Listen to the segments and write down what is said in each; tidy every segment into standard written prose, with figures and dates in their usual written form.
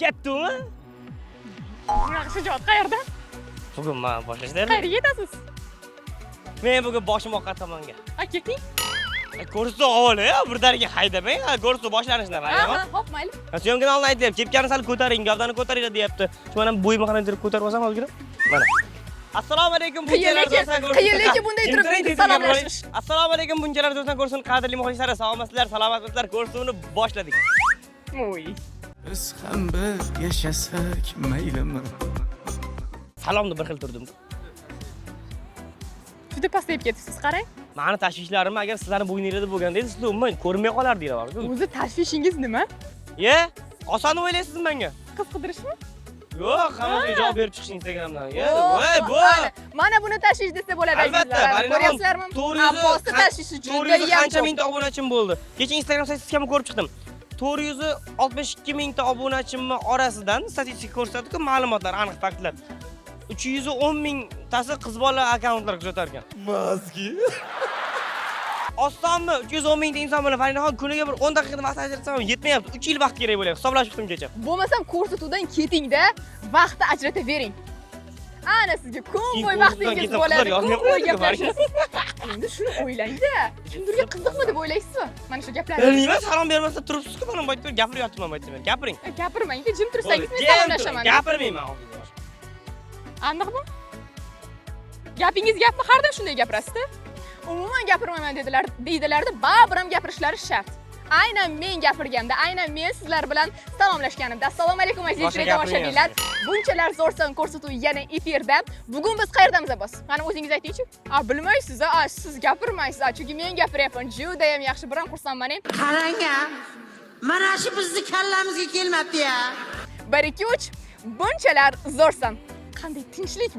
Ketdimi? Bunaqa shijoat qayerdan? Bugun men boshlashlar. Qayerga ketasiz? Men bugun boshim oqqan tomonga. Keting. Ko'rsa o'g'li, birdaniga haydamang. Ko'rsa boshlanishni Ha, hop, mayli. Syomkani olin aytyapti. Kepkani sal ko'taring, gavdani ko'taringlar deyapti. Shu mana bo'yimni qarantirib ko'tarib olsam hozir. Mana. Assalomu alaykum bunchalar do'stlar. Qayerga bunday turib salomlashish. Assalomu alaykum bunchalar do'stlar ko'rsin. Qadrli muxlislar, salomatsizlar, salomatmisizlar? Ko'rsuvni boshladik. Voy. Biz ham bir yashasak maylimi? Salomni bir xil turdim. Juda pasayib ketibsiz, qarang. Mani tashvishlarim agar sizlarning bo'yningizda bo'lganda edi, sizlar umuman ko'rmay qolardinglar. O'zi tashvishingiz nima? Ye, oson o'ylaysiz menga? Qiz qidirishmi? Yo'q, hammasiga javob berib chiqish Instagramdan. Voy, bu. Mana buni tashvish desa bo'ladi. Albatta, ko'ryapsizlarmi? Apposta tashvishi juda ham qancha mingta obunachim bo'ldi. Kecha Instagram statistikani ko'rib chiqdim. 462 mingta obunachimni orasidan statistika ko'rsatdi-ku, ma'lumotlar, aniq faktlar. 310 mingtasi qiz bola akkauntlar kuzatar ekan. Mazgi. Ostonmi 310 mingta inson bilan Farinaxon kuniga bir 10 daqiqada vaqt ajratsam yetmayapti. 3 yil vaqt kerak bo'lyapti. Hisoblashib chiqdim kecha. Bo'lmasam ko'rsatuvdan ketingda vaqtni ajratavering. Ana sizga kun bo'y vaqtingiz bo'ladi. Kun bo'y gaplashasiz. Endi shuni o'ylang-da. Kimdirga qiziqmi deb o'ylaysizmi? Mana shu gaplarni. Bilmayman, salom bermasdan turibsiz-ku, mana bu yerda gapiryapman aytdim. Gapiring. Gapirmang-da, jim tursangiz men salomlashaman. Gapirmayman. Aniqmi? Gapingiz gapmi? Har doim shunday gapirasiz-da. Umuman gapirmayman deydilar-da, baribir ham gapirishlari shart. Aynan men gapirganda, aynan men sizlar bilan salomlashganimda, assalomu alaykum aziz tomoshabinlar. Bunchalar zo'rsan ko'rsatuv yana efirda. Bugun biz qayerdamiz boss? Mana o'zingiz ayting-chi. Bilmaysiz, siz gapirmaysiz, chunki men gapiryapman. Juda ham yaxshi, biram xursandman. Qarang-a. Mana shu bizni kallamizga kelmabdi-ya. 1 2 3 bunchalar zo'rsan. Qanday tinchlik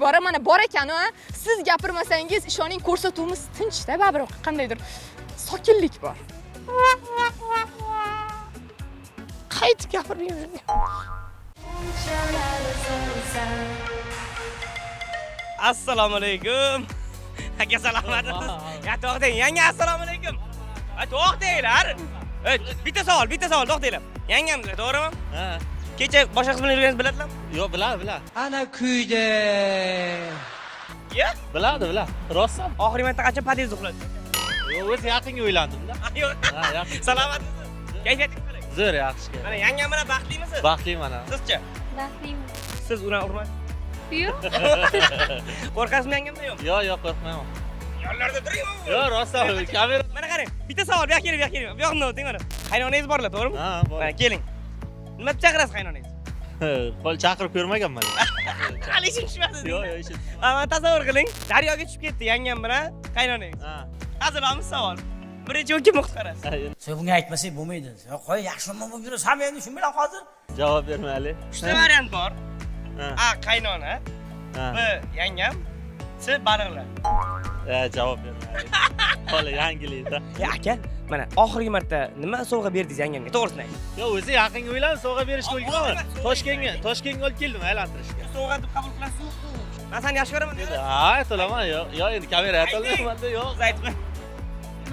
bor, mana bor ekan-a. Siz gapirmasangiz, ishoning ko'rsatuvimiz tinchda, baribir qandaydir sokinlik bor. Qaytib gapirmayman. Assalomu alaykum. Aka salomatmisiz? Ya to'xtang, yanga assalomu alaykum. To'xtanglar. Bitta savol, to'xtanglar. Yangamizlar, to'g'rimi? Ha. Kecha boshqa qiz bilan yurganingizni biladlarmi? Yo'q, biladi. Ana kuyda. Ya? Biladi. Rostmi? Oxirgi marta qachon podyezdda uxladingiz? Yo'q, o'zi yaqinga uylandim-da. Yo'q. Ha, yaqin. Salomatmisiz? Kayfiyatingiz qalay? Zo'r, yaxshi. Mana yangam bilan baxtlimisiz? Baxtliman. Sizchi? Baxtliman. Siz uni urmang. Yo'q. Qo'rqasizmi yangamdan yo'q? Yo'q, qo'rqmayman. Yonlarda turingmi? Yo'q, rostmi? Kamera. Mana qarang, bitta savol, bu yoqqa keling. Bu yoqqa o'ting mana. Qaynonangiz borlar, to'g'rimi? Ha, bor. Mana keling. Nima deb chaqirasiz qaynonangizni? Qo'l chaqirib ko'rmaganman. Hali ishim tushmadi. Yo'q, ishim. Mana tasavvur qiling, daryoga tushib ketdi yangam bilan qaynonangiz. Ha. Hazilamiz savol. Birinchi o'lka muxtarasiz. Sen bunga aytmasak bo'lmaydi. Sen qo'y, yaxshimi bo'lib yurasan, men endi shu bilan hozir. Javob bermayli. 3 ta variant bor. Ha. A qaynona, B yangam, C baliqlar. Javob bermayli. Qo'li yangilikda. Ya aka, mana oxirgi marta nima sovg'a berdingiz yangamga? To'g'risini ayting. Yo'q, o'zi yaqinga uylanib, sovg'a berishga o'lganman. Toshkentga olib keldim aylantirishga. Sovg'a deb qabul qilasizmi? Men seni yaxshi ko'raman. Ha, aytolaman. Yo'q, endi kamera aytolmayman-da, yo'q. Siz aytmang.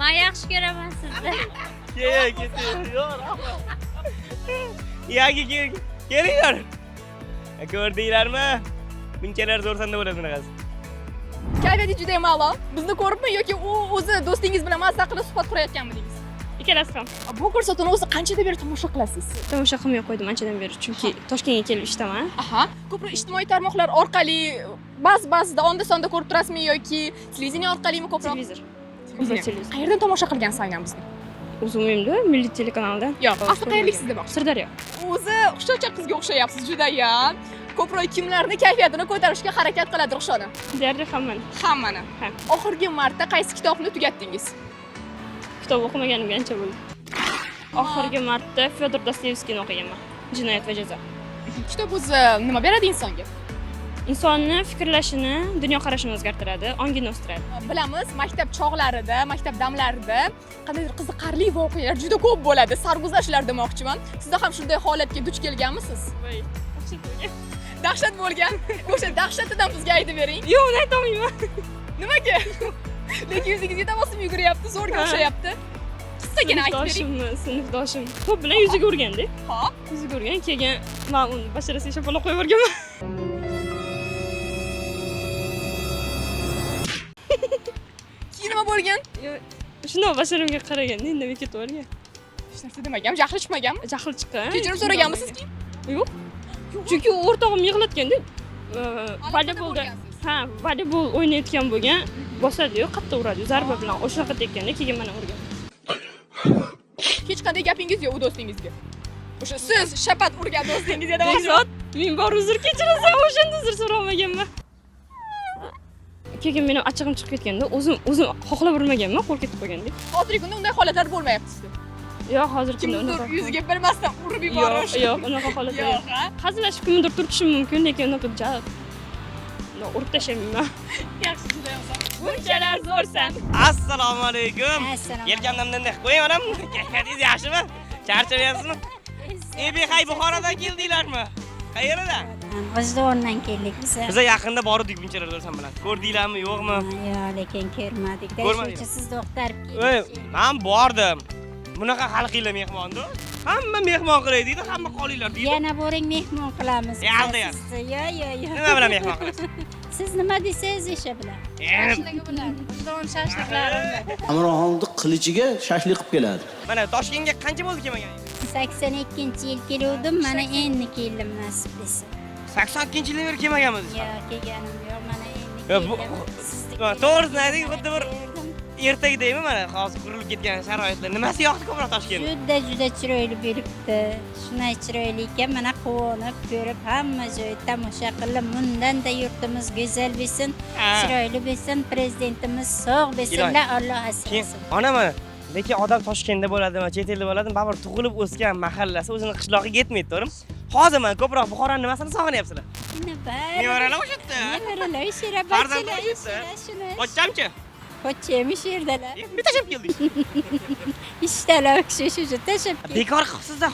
Men yaxshi ko'raman sizni. Keting. Yo'q. Kelinglar. Ko'rdinglarmi? Bunchalar zo'rsan-da bo'ladi bunaqasi. Kayfiyati juda ham a'lo. Bizni ko'ribmi yoki u o'zi do'stingiz bilan mazza qilib suhbat qurayotganmidingiz? Ikkalasi ham. Bu ko'rsatuvni o'zi qanchadan beri tomosha qilasiz? Tomosha qilmay qo'ydim anchadan beri, chunki Toshkentga kelib ishdaman. Aha, ko'proq ijtimoiy tarmoqlar orqali ba'zida onda-sonda ko'rib turasizmi yoki televideniya orqalimi ko'proq? Televizor. Qayerdan tomosha qilgansiz aynan bizni? O'zim uyimda, Milliy telekanaldan. Yo'q, asli qayerliksiz demoqchi. Sirdaryo. O'zi xushchaqchaq qizga o'xshayapsiz juda ham. Ko'proq kimlarni kayfiyatini ko'tarishga harakat qiladi Ruxshona? Deyarli hammani. Hammani. Ha. Oxirgi marta qaysi kitobni tugatdingiz? Kitob o'qimaganimga ancha bo'ldi. Oxirgi marta Fyodor Dostoyevskiyni o'qiganman. Jinoyat va jazo. Kitob o'zi nima beradi insonga? Insonni fikrlashini, dunyoqarashini o'zgartiradi, ongini o'stiradi. Bilamiz, maktab chog'larida, maktab damlarida qandaydir qiziqarli voqealar juda ko'p bo'ladi. Sarguzashtlar demoqchiman. Sizda ham shunday holatga duch kelganmisiz? Dahshat bo'lgan. O'sha dahshatidan bizga aytib bering. Yo'q, uni aytolmayman. Nimaga? Lekin yuzingizga tabassum yuguryapti, zo'rga o'xshayapti. qisqagina aytib bering. Sinfdoshim. To'p bilan yuziga urganda. Hop. Yuziga urgan, keyin men uni basharasiga shapaloq qo'yib yuborganman. Keyin nima bo'lgan? Shuni basharamga qaraganda indamay ketib yuborgan. Hech narsa demagan, jahli chiqmaganmi? Jahli chiqqan. Kechirim so'raganmisiz keyin? Yo'q. Chunki o'rtog'im yig'latganda volleybol voleybol o'ynayotgan bo'lgan, bosadi-yu, qattiq uradi, zarba bilan o'shaqa tekkanda keyin mana urgan. Hech qanday gapingiz yo'q u do'stingizga. O'sha siz shapat urgan do'stingizga demoqchi. Zot, men bor uzr kechirasan, o'shanda uzr so'ramaganman. Keyin mening achchig'im chiqib ketganda, o'zim xohlab urmaganman, qo'l ketib qolganda. Hozirgi kunda unday holatlar bo'lmayapti sizda. Yo'q, hozir kunda Kimdir yuziga bilmasdan urib yuborish. Yo'q, unaqa holat yo'q. Hazillashib kimdir turtishim mumkin, lekin unaqa urib tashlamayman. Yaxshi juda yaxshi. Bunchalar zo'rsan. Assalomu alaykum. Yelkamdan bunday qo'ying onam. Kayfiyatingiz yaxshimi? Charchamayapsizmi? Bexay Buxorodan keldinglarmi? Qayerdan? G'ijduvondan keldik biz. Biz yaqinda bordik bunchalar do'stam bilan. Ko'rdinglarmi, yo'qmi? Yo'q, lekin ko'rmadik. Ko'rmadingiz? Sizni oqtarib Ey, keldik. men bordim. Bunaqa xalqinglar mehmonda. Hamma mehmon qilay deydi, hamma qolinglar deydi. Yana boring mehmon qilamiz. Aldayapsiz. Yo'q. Nima bilan mehmon qilasiz? Siz nima desangiz o'sha bilan. G'ijduvon shashliqlari. Amroxonni qilichiga shashlik qilib keladi. Mana Toshkentga qancha bo'ldi kelmaganingiz? 82-yil keluvdim, mana endi keldim nasib desa. 82-yildan beri kelmaganmiz. Yo'q, kelganim yo'q, mana endi Yo, bu- keldim. To'g'risini ayting, xuddi bir ertagidaymi mana hozir qurilib ketgan sharoitlar. Nimasi yoqdi ko'proq Toshkentda? Juda chiroyli bo'libdi. Shunday chiroyli ekan, mana quvonib ko'rib, hamma joy tomosha qilib, bundan-da yurtimiz go'zal bo'lsin, chiroyli bo'lsin, prezidentimiz sog' bo'lsinlar, Alloh asrasin. Ona mana lekin odam Toshkentda bo'ladimi, chet elda bo'ladimi, baribir tug'ilib o'sgan mahallasi o'zini qishlog'iga yetmaydi, to'g'rimi? Hozir mana ko'proq Buxoroning nimasini sog'inyapsizlar? Nevaralar o'sha yerda. Nevaralar o'sha yerda. Farzandlar o'sha yerda. Pochchamchi? Pochcham o'sha yerdalar. Bitta tashab keldik. Ishtalar shu tashab keldik. Bekor qilibsiz-da,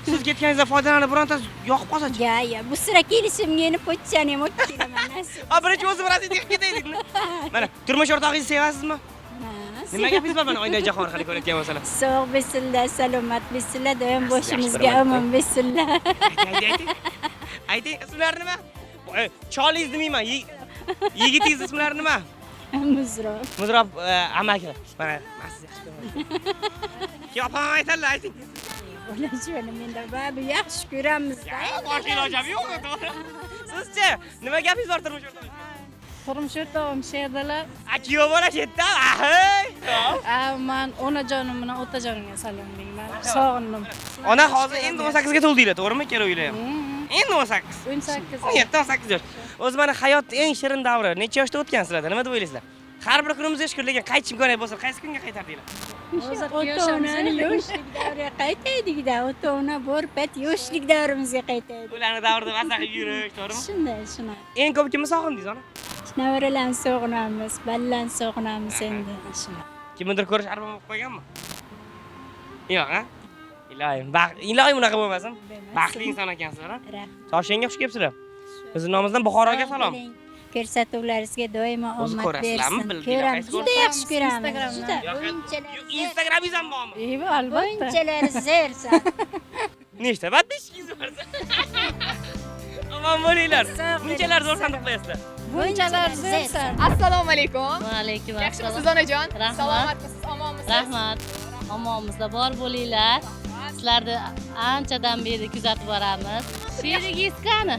siz ketganingizda foydalanib birontasi yoqib qolsa-chi? Ya, bu sira kelishimga yana pochchani ham olib kelaman nasib. Birinchi o'zim raziyatga ketaylik. Mana turmush o'rtog'ingizni sevasizmi? Nima gapingiz bor mana Oynajon orqali ko'rayotgan bo'lsalar? Sog' bo'lsinlar, salomat bo'lsinlar, doim boshimizga omon bo'lsinlar. Ayting, ismlari nima? Cholingiz demayman, yigitingiz ismlari nima? Muzrob. Muzrob amaki. Mana siz yaxshi ko'rasiz. Ki opam aytadilar, ayting. O'lashini menda babi yaxshi ko'ramiz. Bosh ilojim yo'q, to'g'ri. Sizchi, nima gapingiz bor turmush o'rtog'ingiz? Turmush o'rtog'im she'rdalar. Kuyov bola chetda, ahay. Men onajonim bilan otajonimga salom deyman. Sog'indim. Ona hozir endi 18 ga to'ldinglar, to'g'rimi? Ikkalovinglar ham. Endi 18. 18. 17-18 yosh. O'zi mana hayot eng shirin davri. Necha yoshda o'tgansizlar? Nima deb o'ylaysizlar? Har bir kunimizga shukur, lekin qaytish imkoniyat bo'lsa, qaysi kunga qaytardinglar? Ota-onani yoshlik davriga qaytaydik-da, ota-ona bor pat yoshlik davrimizga qaytaydik. Ularni davrida maza qilib yurish, to'g'rimi? Shunday. Eng ko'p kimni sog'indingiz, ona? Nevaralarni sog'inamiz, balalarni sog'inamiz endi. Shunday. Kimnidir ko'rish armon bo'lib qo'yganmi? Yo'q, ha? Ilohim unaqa bo'lmasin. Baxtli inson ekansizlar, ha? Toshkentga xush kelibsizlar. Bizning nomimizdan Buxoroga salom. Ko'rsatuvlaringizga doimo O'zi omad ko'rasizlarmi? bersin. Ko'ramiz, juda yaxshi ko'ramiz. Instagramingiz ham bormi? Albatta. O'yinchilar zersan. Nechta подписчиkingiz bor? Omon bo'linglar. Bunchalar zo'r sandiq qo'yasizlar. Bunchalar zersan. Assalomu alaykum. Va alaykum Yaxshimisiz onajon? Salomatmisiz, omonmisiz? Rahmat. Omonmizda bor bo'linglar. Sizlarni anchadan beri kuzatib boramiz. Sherigingiz qani?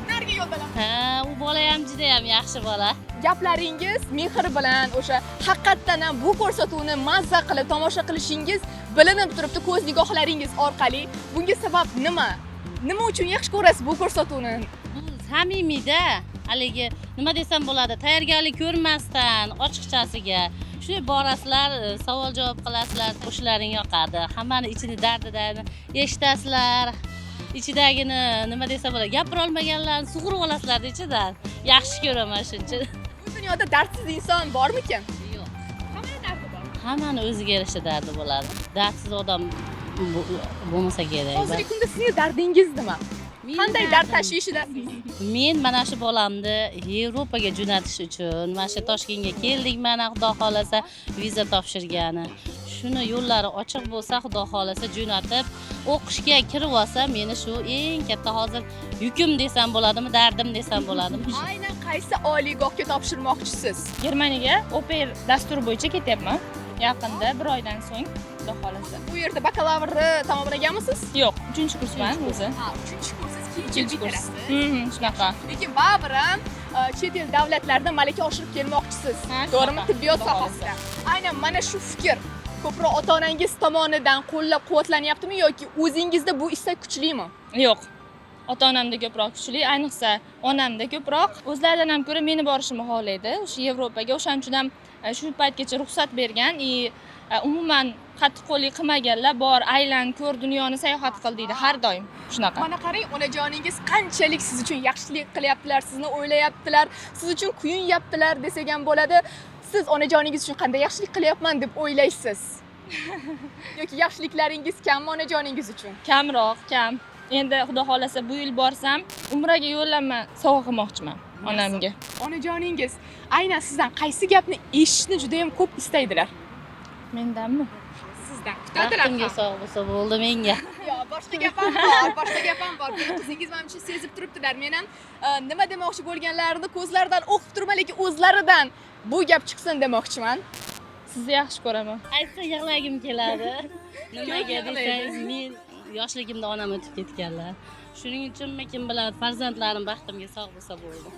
Narigi yo'ldalar. Ha, u bola ham juda ham yaxshi bola. Gaplaringiz mehr bilan o'sha haqiqatdan ham bu ko'rsatuvni mazza qilib tomosha qilishingiz bilinib turibdi ko'z nigohlaringiz orqali. Bunga sabab nima? Nima uchun yaxshi ko'rasiz bu ko'rsatuvni? Bu samimiyda, haligi nima desam bo'ladi, tayyorgarlik ko'rmasdan ochiqchasiga shunday borasizlar, savol javob qilasizlar, qo'shiqlaring yoqadi. Hammani ichini dardidan eshitasizlar. Ichidagini nima desa bo'ladi, gapira olmaganlarni sug'urib olasizlar ichidan. Yaxshi ko'raman shuncha. Bu dunyoda dardsiz inson bormikan? Yo'q. Hamma dardi bor. Hammani o'ziga yarasha dardi bo'ladi. Dardsiz odam bo'lmasa kerak. Hozirgi kunda sizning dardingiz nima? Qanday dard tashvishidasiz? Men mana shu bolamni Yevropaga jo'natish uchun mana shu Toshkentga keldik, mana Xudo xolasa viza topshirgani. shuni yo'llari ochiq bo'lsa, xudo xolasa jo'natib, o'qishga kirib olsa, meni shu eng katta hozir yukim desam bo'ladimi, dardim desam bo'ladimi? Aynan qaysi oliygohga topshirmoqchisiz? Germaniyaga oper dasturi bo'yicha ketyapman. Yaqinda 1 oydan so'ng, xudo xolasa. Bu yerda bakalavrni tamomlaganmisiz? Yo'q, 3-kursman o'zi. Ha, 3-kursiz, keyin bitirasiz. Shunaqa. Lekin baribir ham chet el davlatlarida malaka oshirib kelmoqchisiz. Ha, To'g'rimi? shunaqa. Tibbiyot Xudo sohasida. Aynan mana shu fikr ko'proq ota-onangiz tomonidan qo'llab-quvvatlanyaptimi yoki o'zingizda bu istak kuchlimi? Yo'q. Ota-onamda ko'proq kuchli, ayniqsa onamda ko'proq. O'zlaridan ham ko'ra meni borishimni xohlaydi. O'sha Yevropaga o'shaning uchun ham shu paytgacha ruxsat bergan. Umuman qattiqqo'llik qilmaganlar bor, aylan, ko'r, dunyoni sayohat qil deydi har doim. Shunaqa. Mana qarang, onajoningiz qanchalik siz uchun yaxshilik qilyaptilar, sizni o'ylayaptilar, siz uchun kuyunyaptilar desak ham bo'ladi. Siz onajoningiz uchun qanday yaxshilik qilyapman deb o'ylaysiz? Yoki yaxshiliklaringiz kammi onajoningiz uchun? Kamroq, kam. Endi xudo xolasa bu yil borsam, umraga yo'llanma sovg'a qilmoqchiman onamga. Onajoningiz aynan sizdan qaysi gapni eshitishni juda ham ko'p istaydilar? Mendanmi? Sizdan kutadilar. Baxtimga sog' bo'lsa bo'ldi menga. Yo'q, boshqa gap ham bor, boshqa gap ham bor. Buni qizingiz menimcha sezib turibdilar. Men ham nima demoqchi bo'lganlarini ko'zlaridan o'qib turman, lekin o'zlaridan bu gap chiqsin demoqchiman. Sizni yaxshi ko'raman. Aytsa yig'lagim keladi. Nimaga desangiz, men yoshligimda onam o'tib ketganlar. Shuning uchunmi kim biladi, farzandlarim baxtimga sog' bo'lsa bo'ldi.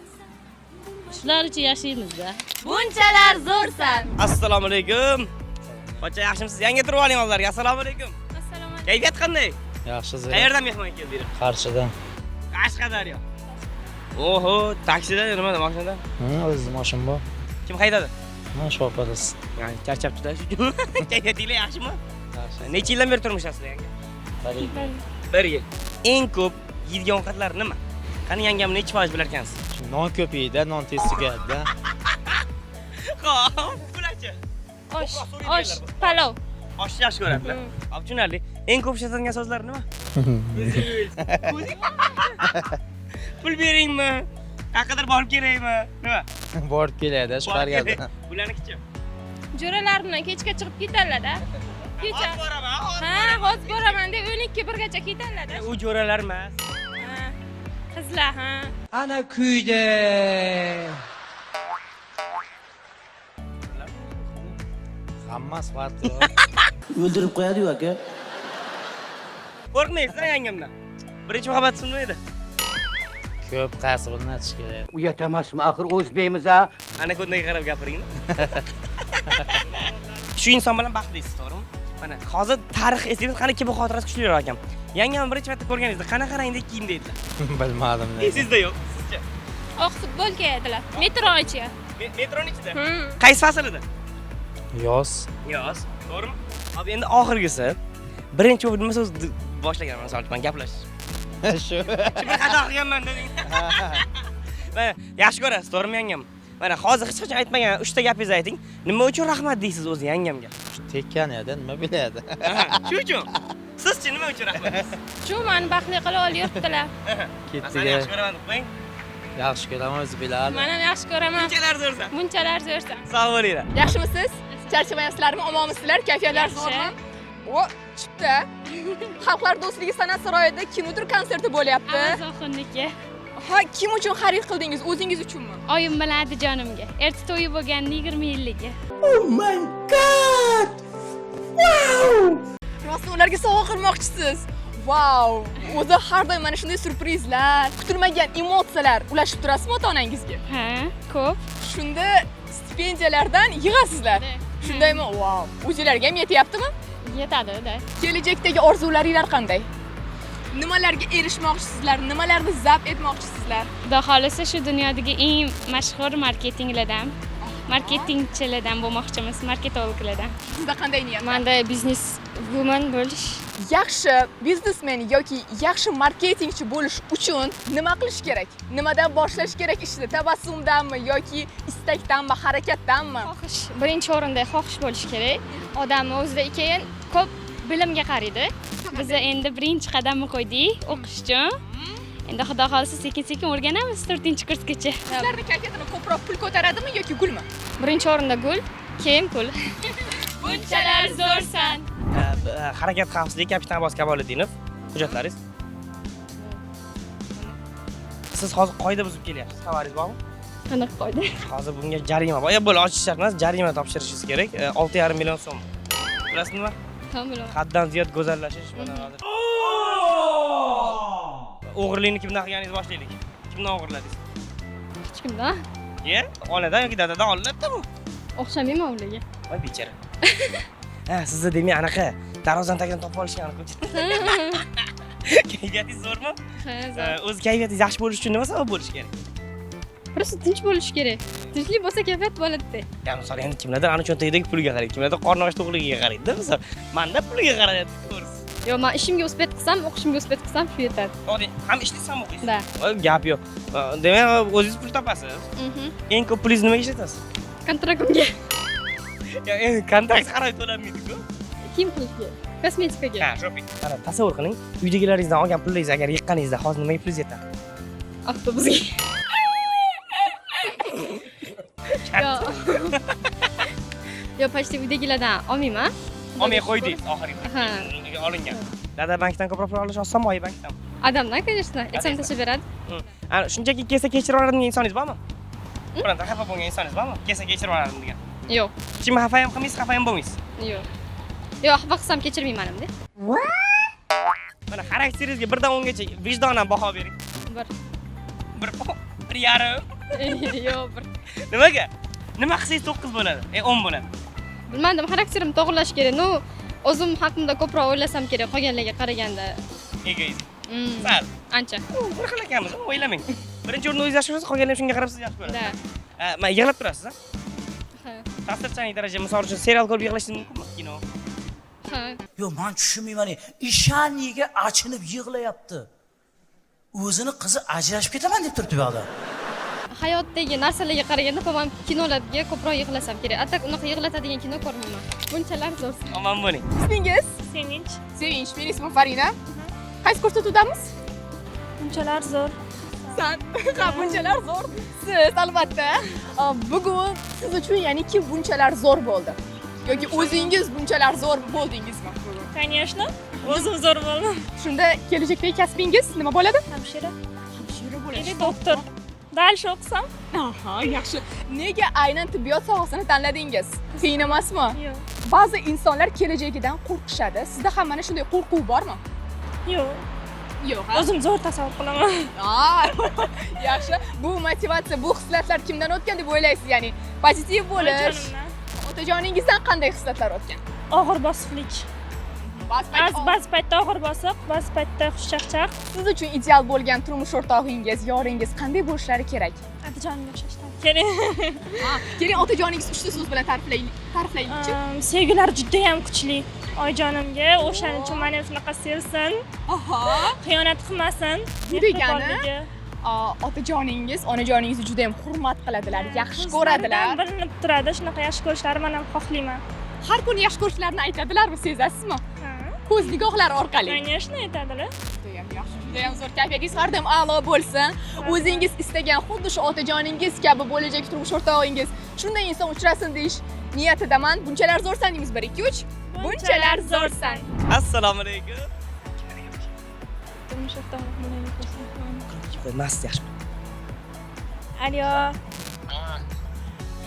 Shular uchun yashaymiz-da. Bunchalar zo'rsan. Assalomu alaykum. Qocha yaxshimisiz? Yangi turib oling o'zlarga. Assalomu alaykum. Assalomu alaykum. Kayfiyat qanday? Yaxshi zira. Qayerdan mehmon keldilar? Qarshidan. Qashqadaryo. Oho, taksida nimada, mashinada? O'zim mashina bor. Kim haydadi? Men shoferis. Yani charchabdi-da shu. Kayfiyatingiz yaxshimi? Yaxshi. Necha yildan beri turmushdasiz yanga? 1 yil. Eng ko'p yeydigan ovqatlar nima? Qani yangam necha foiz bilar ekansiz? Non ko'p yeydi, non tez tugadi. Xo'p, bularchi? Osh, palov. Oshni yaxshi ko'radilar. Hop, tushunarli. Eng ko'p ishlatadigan so'zlar nima? Pul beringmi? Qayergadir borib kerakmi? Nima? Borib keladi, chiqargadi. Bularnikichi? Jo'ralar bilan kechga chiqib ketadilar-da. Kecha. Hozir boraman. Ha, hozir boraman deb 12-1 gacha ketadilar-da. U jo'ralar emas. Ha. Qizlar, ha. Ana kuyda. Hammasi farqli. O'ldirib qo'yadi-ku aka. Qo'rqmaysiz yangamdan. Birinchi muhabbatingiz nima edi? Ko'p qaysi birini aytish kerak. Uyat emasmi, axir o'zbekmiz-a? Ana ko'ndaga qarab gapiring. Shu inson bilan baxtlisiz, to'g'rimi? Mana hozir tarix eslaymiz, qani bu xotirasi kuchliroq ekan. Yangam birinchi marta ko'rganingizda qanaqa rangda kiyimda edilar? Bilmadim. Esingizda yo'q, sizcha? Oq futbolka edilar. Metro ichida. Metroning ichida. Qaysi faslida? Yoz. Yoz, to'g'rimi? Hop, endi oxirgisi birinchi bo'lib nima so'z boshlaganman, masalan, men gaplashish. Shu. Bir xato qilganman deding. Mana yaxshi ko'rasiz, to'g'rimi yangam? Mana hozir hech qachon aytmagan 3 ta gapingizni ayting. Nima uchun rahmat deysiz o'zi yangamga? Tekkan edi, nima biladi. Shu uchun. Sizchi nima uchun rahmat deysiz? Shu meni baxtli qilib olyaptilar. Ketdiga. Yaxshi ko'raman deb qo'ying. Yaxshi ko'raman, o'zi biladi. Men ham yaxshi ko'raman. Bunchalar zo'rsan. Bunchalar zo'rsan. Sog' bo'linglar. Yaxshimisiz? Charchamayapsizlarmi? Omonmisizlar? Kayfiyatlar zo'rmi? O, chipta. Xalqlar do'stligi san'at saroyida kinotur konserti bo'lyapti. Amazoxonniki. Ha, kim uchun xarid qildingiz? O'zingiz uchunmi? Oyim biladi jonimga. Erta to'yi bo'lganda 20 yilligi. Oh my god! Wow! Rostdan ularga sovg'a qilmoqchisiz. Wow! O'zi har doim mana shunday surprizlar, kutilmagan emotsiyalar ulashib turasizmi ota-onangizga? Ha, ko'p. Shunda stipendiyalardan yig'asizlar. Shundaymi? Wow! O'zingizlarga ham yetyaptimi? Yetadi-da. Kelajakdagi orzularinglar qanday? Nimalarga erishmoqchisizlar? Nimalarni zabt etmoqchisizlar? Xudo xolasa shu dunyodagi eng mashhur marketingchilardan bo'lmoqchimiz, marketologlardan. Sizda qanday niyat? Menda biznes woman bo'lish. Yaxshi biznesmen yoki yaxshi marketingchi bo'lish uchun nima qilish kerak? Nimadan boshlash kerak ishni? Tabassumdanmi yoki istakdanmi, harakatdanmi? Xohish. Birinchi o'rinda xohish bo'lish kerak. Odamni o'zida keyin ko'p bilimga qaraydi. Biz endi birinchi qadamni qo'ydik o'qish uchun. Endi xudo xolasa sekin-sekin o'rganamiz 4-kursgacha. Sizlarning kayfiyatini ko'proq pul ko'taradimi yoki gulmi? Birinchi o'rinda gul, keyin pul. Bunchalar zo'rsan. Harakat xavfsizligi kapitan Abbos Kamoliddinov. Hujjatlaringiz? Siz hozir qoida buzib kelyapsiz. Xabaringiz bormi? Qanaqa qoida? Hozir bunga jarima bor. Bo'lib ochish shart emas, jarima topshirishingiz kerak. 6,5 million so'm. Bilasizmi nima? Tamam, bilaman. Haddan ziyod go'zallashish mana hozir. O'g'irlikni kimdan qilganingizni boshlaylik. Kimdan o'g'irladingiz? Hech kimdan. Onadan yoki dadadan olinadi bu. O'xshamayman ularga. Voy bechara. Sizni demak anaqa darvozani tagidan topib olishgan kayfiyatingiz zo'rmi? Ha, zo'r. O'z kayfiyatingiz yaxshi bo'lishi uchun nima sabab bo'lishi kerak? Prosta tinch bo'lish kerak. Tinchlik bo'lsa kayfiyat bo'ladi-da. Ya misol endi kimlardir ana cho'ntagidagi puliga qaraydi, kimlardir qorni och to'qligiga qaraydi-da. Misol, menda puliga qarayapti, ko'rsiz. Yo, men ishimga uspet qilsam, o'qishimga uspet qilsam shu yetadi. To'g'ri, ham ishlaysan o'qiysiz. Da. Gap yo'q. Demak, o'zingiz pul topasiz. Eng ko'p pulingizni nimaga ishlatasiz? Kontraktimga. Ya, endi kontrakt qarab to'lanmaydi-ku. Kiyim qilishga, kosmetikaga. Ha, shopping. Mana tasavvur qiling, uydagilaringizdan olgan pulingizni agar yiqqaningizda hozir nimaga pulingiz yetadi? Avtobusga. Yo. Yo, почти uydagilardan olmayman. Olmay qo'ydingiz oxiriga. Ha. Olingan. Dada bankdan ko'proq pul olish osonmi, oyi bankdan? Odamdan, конечно, aytsam tashlab beradi. Ana shunchaki kelsa kechirib oladigan insoningiz bormi? Bilan xafa bo'lgan insoningiz bormi? Kelsa kechirib oladim degan. Yo'q. Kim xafa ham qilmaysiz, xafa ham bo'lmaysiz. Yo'q. Yo'q, xafa qilsam kechirmayman-da. Mana xarakteringizga 1 dan 10 gacha vijdonan baho bering. 1. 1,5. Yo'q, 1. Nimaga? Nima qilsangiz 9 bo'ladi? 10 bo'ladi. Bilmadim, xarakterim to'g'irlash kerak. No, o'zim haqimda ko'proq o'ylasam kerak qolganlarga qaraganda. Egoist. Sal. Ancha. Bir xil ekanmiz, o'ylamang. Birinchi o'rinda o'zingiz yaxshi ko'rasiz, qolganlar shunga qarab siz yaxshi ko'rasiz. Da. Men yig'lab turasiz, ha? Ha. Ta'sirchanlik darajada misol uchun serial ko'rib yig'lashingiz mumkinmi? Kino. Ha. Yo, men tushunmayman. Ishaniga achinib yig'layapti. O'zini qizi ajrashib ketaman deb turibdi bu yoqda. Hayotdagi narsalarga qaraganda qo'mam kinolarga ko'proq yig'lasam kerak. Atak unaqa yig'latadigan kino ko'rmayman. Bunchalar zo'rsan. Omon bo'ling. Ismingiz? Sevinch. Sevinch. Mening ismim Farina. Qaysi ko'rsatuvdamiz? Bunchalar zo'r. San. Ha, bunchalar zo'r. Siz albatta. Bugun siz uchun ya'niki bunchalar zo'r bo'ldi. Yoki o'zingiz bunchalar zo'r bo'ldingizmi? Конечно. O'zim zo'r bo'ldim. Shunda kelajakdagi kasbingiz nima bo'ladi? Hamshira. Hamshira bo'lish. Doktor. Dal o'qisam? Aha, yaxshi. Nega aynan tibbiyot sohasini tanladingiz? Qiyin emasmi? Yo'q. Ba'zi insonlar kelajagidan qo'rqishadi. Sizda ham mana shunday qo'rquv bormi? Yo'q. Yo'q. O'zim zo'r tasavvur qilaman. Yaxshi. Bu motivatsiya, bu hislatlar kimdan o'tgan deb o'ylaysiz? Ya'ni pozitiv bo'lish. Otajoningizdan qanday hislatlar o'tgan? Og'ir bosiqlik. Ba'zi paytda og'ir bosiq, ba'zi paytda xushchaqchaq. Siz uchun ideal bo'lgan turmush o'rtog'ingiz, yoringiz qanday bo'lishlari kerak? Otajonimga o'xshashlar. Kerak. Keling, otajoningiz 3 ta so'z bilan ta'riflaylik-chi. Sevgilari juda ham kuchli. Oyijonimga o'shaning uchun meni shunaqa sevsin. Aha. Xiyonat qilmasin. Degani otajoningiz, onajoningizni juda ham hurmat qiladilar, yaxshi ko'radilar. Bilinib turadi, shunaqa yaxshi ko'rishlarini men ham xohlayman. Har kuni yaxshi ko'rishlarini aytadilarmi, sezasizmi? Ko'z nigohlari orqali. Конечно, aytadilar. Judayam yaxshi, judayam zo'r. Kayfiyatingiz har doim a'lo bo'lsin. O'zingiz istagan xuddi shu otajoningiz kabi bo'lajak turmush o'rtog'ingiz shunday inson uchrasin deyish niyatidaman. Bunchalar zo'rsan deymiz 1 2 3. Bunchalar zo'rsan. Assalomu alaykum. Turmush o'rtog'im bilan Mas yaxshi. Alo.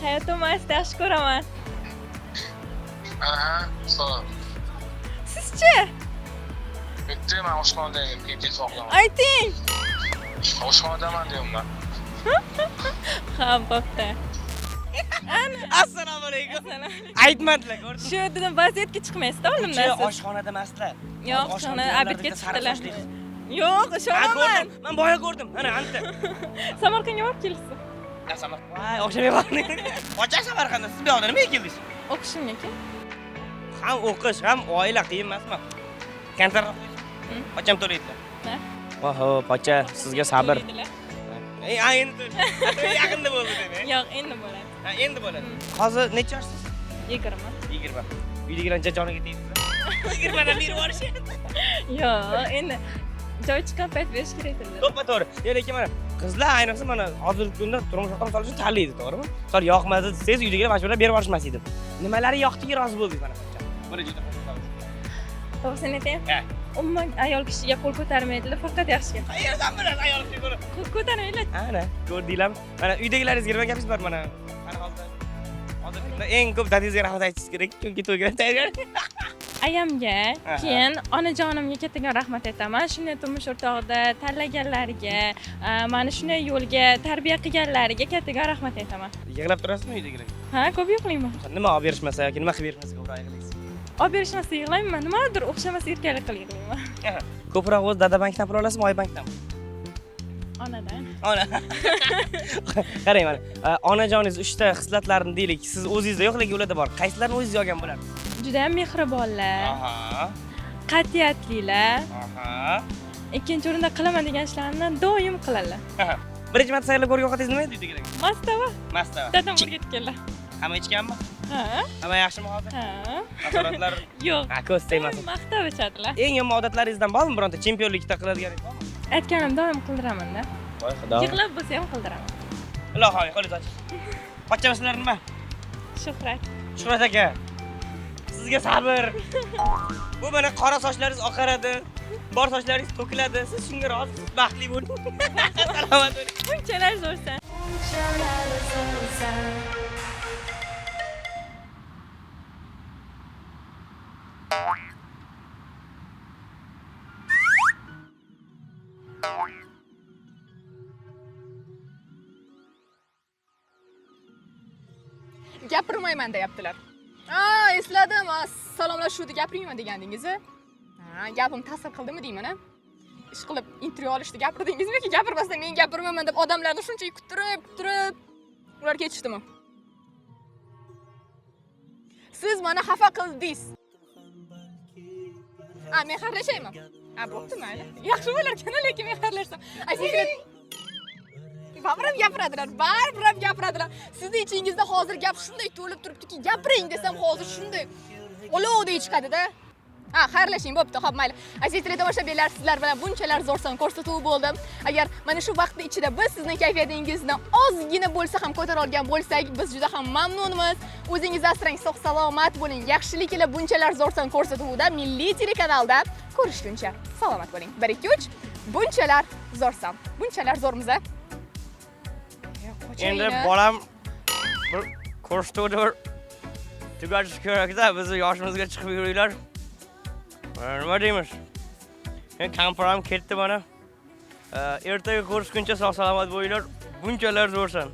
Hayotimni asli yaxshi ko'raman. Aha, salom. Sizchi? Bitta men oshxonadagi piti so'qlaman. Ayting. Oshxonadaman deyman. Ha, bo'pti. Assalomu alaykum. Aytmadilar, ko'rdingmi? Shu yerdan vaziyatga chiqmaysiz-da olimlar. Shu oshxonada emaslar. Yo'q, oshxona abidga chiqdilar. Yo'q, ishonaman. Men boya ko'rdim. Mana anta. Samarqandga borib kelibsiz. Voy, o'xshamayapti. Qachon Samarqandda siz bu yoqda nimaga keldingiz? O'qishimga. Ham o'qish, ham oila qiyin emasmi? Kontrakt qachon to'laydi? Ha? Oho, pocha, sizga sabr. Endi yaqinda bo'ldi demak. Yo'q, endi bo'ladi. Ha, endi bo'ladi. Hozir necha yoshsiz? 20. 20. Uydagilarning joniga tegdingiz. 20 dan beri borishyapti. Yo'q, endi joy chiqqan payt berish kerak edi. To'ppa-to'g'ri. Lekin mana qizlar ayniqsa mana hozirgi kunda turmush o'rtog'i solishni tanlaydi, to'g'rimi? Misol yoqmadi desangiz uydagilar mashhurlar berib yuborishmas edi. Nimalari yoqdiki rozi bo'ldik mana buncha. Biri juda To'g'risini aytayim. Ha. Umuman ayol kishiga qo'l ko'tarmaydilar, faqat yaxshiga. Qayerdan bilasiz ayol kishiga ko'ra? Ko'tarmaydilar. Ana, ko'rdinglarmi? Mana uydagilaringizga nima gapingiz bor mana? Qani hozir. Hozir kunda eng ko'p dadangizga rahmat aytishingiz kerak, chunki to'yga tayyor. Ayamga, keyin onajonimga kattakon rahmat aytaman. Shunday turmush o'rtog'ida tanlaganlariga, mana shunday yo'lga tarbiya qilganlariga kattakon rahmat aytaman. Yig'lab turasizmi uydagilarga? Ha, ko'p yig'layman. Nima olib berishmasa yoki nima qilib berishmasa ko'proq yig'laysiz? Olib berishmasa yig'layman, nimadir o'xshamasa erkalik qilib yig'layman. Ko'proq o'z dada bankdan pul olasizmi, oy bankdan? Onadan. Ona. Qarang mana, onajoningiz 3 ta xislatlarini deylik, siz o'zingizda yo'q, lekin ularda bor. Qaysilarini o'zingiz olgan bo'lasiz? Juda ham mehribonlar, Aha. qat'iyatlilar. Aha. Ikkinchi o'rinda qilaman degan ishlarini doim qiladilar. Birinchi marta sayyorlar ko'rgan vaqtingiz nima edi uydagilarga? Mastava. Mastava. Dadam o'rgatganlar. Hamma ichganmi? Ha. Hamma yaxshimi hozir? Ha. Asoratlar Yo'q. ha, ko'z tegmasin. Maqtab ichadilar. Eng yomon odatlaringizdan bormi bironta chempionlikda qiladiganingiz bormi? Aytganim doim qildiraman-da. Voy xudo. Yig'lab bo'lsa ham qildiraman. Ilohoy, qo'lingizni oching. Pochchamasizlar nima? Shuhrat. Shuhrat aka. Sizga sabr. Bu mana qora sochlaringiz oqaradi, bor sochlaringiz to'kiladi. Siz shunga rozisiz, baxtli bo'ling. Salomat bo'ling. Bunchalar zo'rsan. Gapirmayman deyaptilar. Esladim. Salomlashuvdi, gapirmayman degandingiz. Gapim ta'sir qildimi deyman, a? Ish qilib intervyu olishdi, gapirdingizmi yoki gapirmasdan men gapirmayman deb odamlarni shunchaki kuttirib, ular ketishdimi? Siz mana xafa qildingiz. Men xarlashayman. Bo'pti, mayli. Yaxshi bo'lar-kan, lekin men xarlashsam. Aytinglar. Baribir gapiradilar. Sizni ichingizda hozir gap shunday to'lib turibdiki, gapiring desam hozir shunday olovdek chiqadi-da. Xayrlashing, bo'pti, xo'p, mayli. Azizlar tomoshabinlar, sizlar bilan bunchalar zo'rsan ko'rsatuv bo'ldi. Agar mana shu vaqtning ichida biz sizning kayfiyatingizni ozgina bo'lsa ham ko'tara olgan bo'lsak, biz juda ham mamnunmiz. O'zingiz asrang, sog' salomat bo'ling. Yaxshilik ila bunchalar zo'rsan ko'rsatuvida Milliy telekanalda ko'rishguncha salomat bo'ling. 1 2 3 bunchalar zo'rsan. Bunchalar zo'rmiz-a? Endi bolam bir ko'rsatuvda tugatish kerak-da, bizni yoshimizga chiqib yuringlar. Nima deymiz? Kampiram ketdi mana. Ertaga ko'rishguncha sog' salomat bo'linglar. Bunchalar zo'rsan.